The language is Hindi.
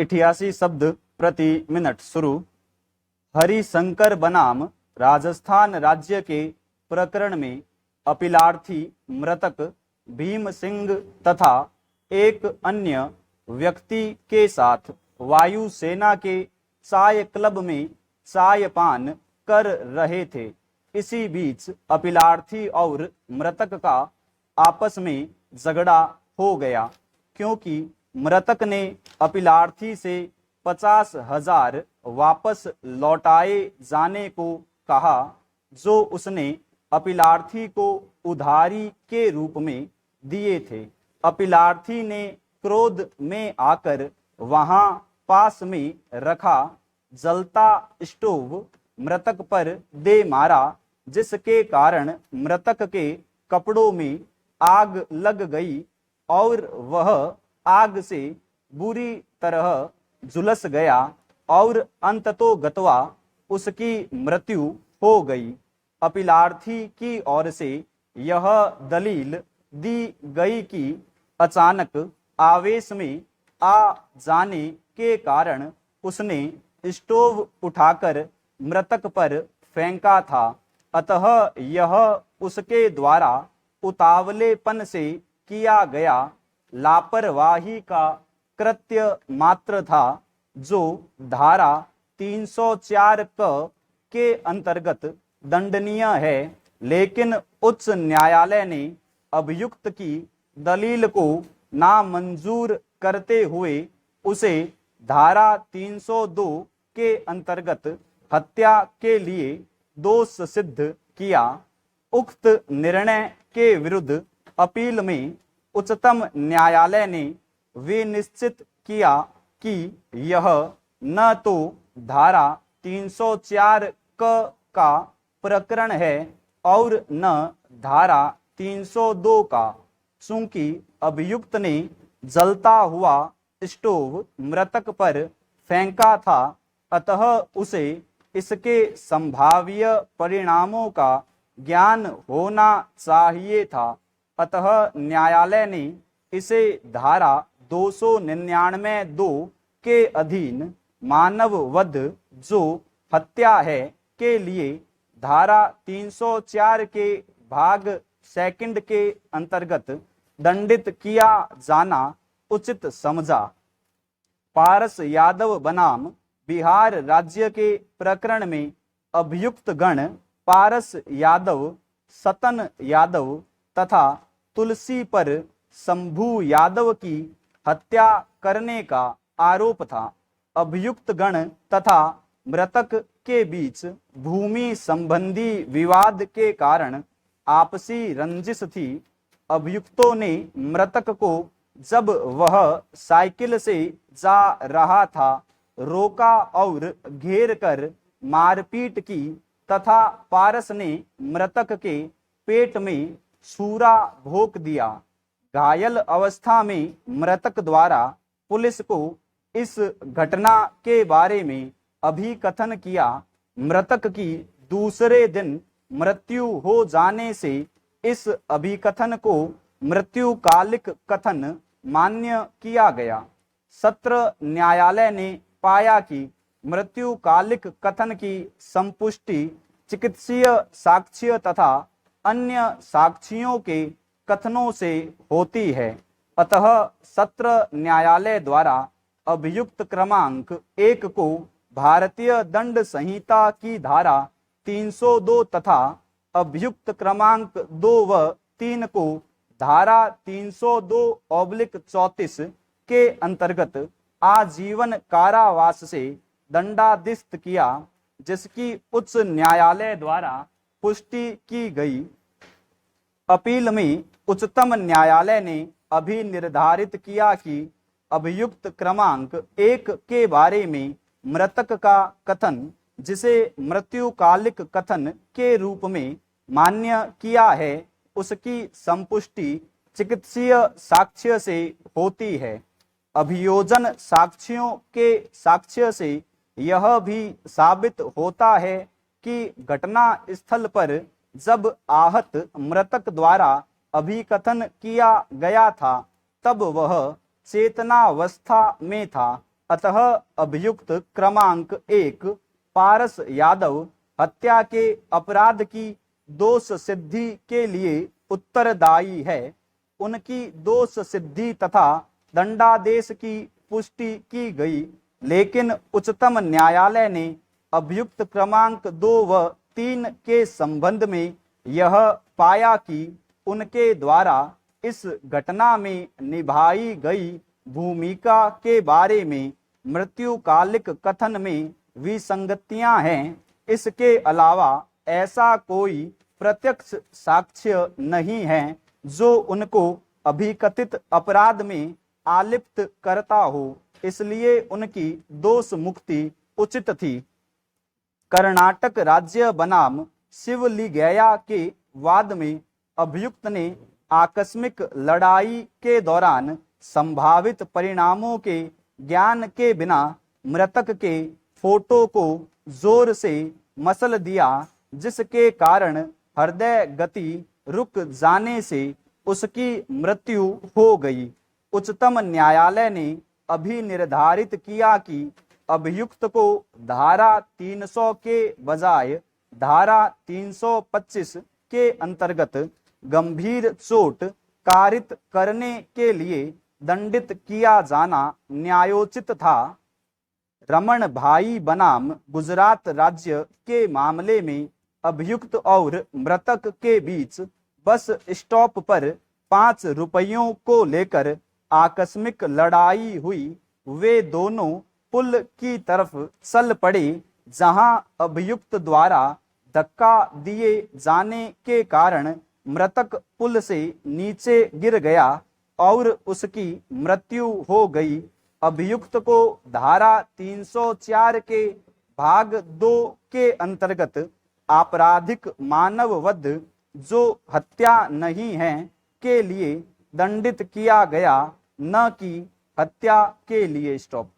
88 शब्द प्रति मिनट शुरू। हरिशंकर बनाम राजस्थान राज्य के प्रकरण में अपीलार्थी मृतक भीम सिंह तथा एक अन्य व्यक्ति के साथ वायुसेना के चाय क्लब में चाय पान कर रहे थे। इसी बीच अपीलार्थी और मृतक का आपस में झगड़ा हो गया, क्योंकि मृतक ने अपीलार्थी से 50,000 वापस लौटाए जाने को कहा, जो उसने अपीलार्थी को उधारी के रूप में दिए थे। अपीलार्थी ने क्रोध में आकर वहां पास में रखा जलता स्टोव मृतक पर दे मारा, जिसके कारण मृतक के कपड़ों में आग लग गई और वह आग से बुरी तरह झुलस गया और अंततोगत्वा उसकी मृत्यु हो गई। अपीलार्थी की ओर से यह दलील दी गई कि अचानक आवेश में आ जाने के कारण उसने स्टोव उठाकर मृतक पर फेंका था, अतः यह उसके द्वारा उतावलेपन से किया गया लापरवाही का कृत्य मात्र था, जो धारा 304 के अंतर्गत दंडनीय है। लेकिन उच्च न्यायालय ने अभियुक्त की दलील को नामंजूर करते हुए उसे धारा 302 के अंतर्गत हत्या के लिए दोष सिद्ध किया। उक्त निर्णय के विरुद्ध अपील में उच्चतम न्यायालय ने विनिश्चित किया कि यह न तो धारा 304 का प्रकरण है और न धारा 302 का। चूंकि अभियुक्त ने जलता हुआ स्टोव मृतक पर फेंका था, अतः उसे इसके संभाव्य परिणामों का ज्ञान होना चाहिए था। अतः न्यायालय ने इसे धारा 299(2) के अधीन मानव वध, जो हत्या है, के लिए धारा 304 के भाग सेकंड के अंतर्गत दंडित किया जाना उचित समझा। पारस यादव बनाम बिहार राज्य के प्रकरण में अभियुक्त गण पारस यादव, सतन यादव तथा तुलसी पर शंभू यादव की हत्या करने का आरोप था। अभियुक्त गण तथा मृतक के बीच भूमि संबंधी विवाद के कारण आपसी रंजिश थी। अभियुक्तों ने मृतक को जब वह साइकिल से जा रहा था रोका और घेर कर मारपीट की तथा पारस ने मृतक के पेट में छुरा भोंक दिया। घायल अवस्था में मृतक द्वारा पुलिस को इस घटना के बारे में अभिकथन किया। मृतक की दूसरे दिन मृत्यु हो जाने से इस अभिकथन को मृत्युकालिक कथन मान्य किया गया। सत्र न्यायालय ने पाया कि मृत्युकालिक कथन की संपुष्टि चिकित्सीय साक्ष्य तथा अन्य साक्ष्यों के कथनों से होती है। अतः सत्र न्यायालय द्वारा अभियुक्त क्रमांक 1 को भारतीय दंड संहिता की धारा 302 तथा अभियुक्त क्रमांक 2 व 3 को धारा 302/34 के अंतर्गत आजीवन कारावास से दंडाधिस्त किया, जिसकी उच्च न्यायालय द्वारा पुष्टि की गई। अपील में उच्चतम न्यायालय ने अभी निर्धारित किया कि अभियुक्त क्रमांक 1 के बारे में मृतक का कथन, जिसे मृत्युकालिक कथन के रूप में मान्य किया है, उसकी संपुष्टि चिकित्सीय साक्ष्य से होती है। अभियोजन साक्ष्यों के साक्ष्य से यह भी साबित होता है कि घटना स्थल पर जब आहत मृतक द्वारा अभिकथन किया गया था, तब वह चेतनावस्था में था। अतः अभियुक्त क्रमांक 1 पारस यादव हत्या के अपराध की दोष सिद्धि के लिए उत्तरदायी है। उनकी दोष सिद्धि तथा दंडादेश की पुष्टि की गई, लेकिन उच्चतम न्यायालय ने अभियुक्त क्रमांक 2 व 3 के संबंध में यह पाया कि उनके द्वारा इस घटना में निभाई गई भूमिका के बारे में मृत्युकालिक कथन में विसंगतियां हैं। इसके अलावा ऐसा कोई प्रत्यक्ष साक्ष्य नहीं है जो उनको अभिकथित अपराध में आलिप्त करता हो, इसलिए उनकी दोष मुक्ति उचित थी। कर्नाटक राज्य बनाम शिवलिगया के वाद में अभियुक्त ने आकस्मिक लड़ाई के दौरान संभावित परिणामों के ज्ञान के बिना मृतक के फोटो को जोर से मसल दिया, जिसके कारण हृदय गति रुक जाने से उसकी मृत्यु हो गई। उच्चतम न्यायालय ने अभी निर्धारित किया कि अभियुक्त को धारा 300 के बजाय धारा 325 के अंतर्गत गंभीर चोट कारित करने के लिए दंडित किया जाना न्यायोचित था। रमन भाई बनाम गुजरात राज्य के मामले में अभियुक्त और मृतक के बीच बस स्टॉप पर 5 रुपयों को लेकर आकस्मिक लड़ाई हुई। वे दोनों पुल की तरफ चल पड़े, जहां अभियुक्त द्वारा धक्का दिए जाने के कारण मृतक पुल से नीचे गिर गया और उसकी मृत्यु हो गई। अभियुक्त को धारा 304 के भाग 2 के अंतर्गत आपराधिक मानव वध, जो हत्या नहीं है, के लिए दंडित किया गया, न कि हत्या के लिए। स्टॉप।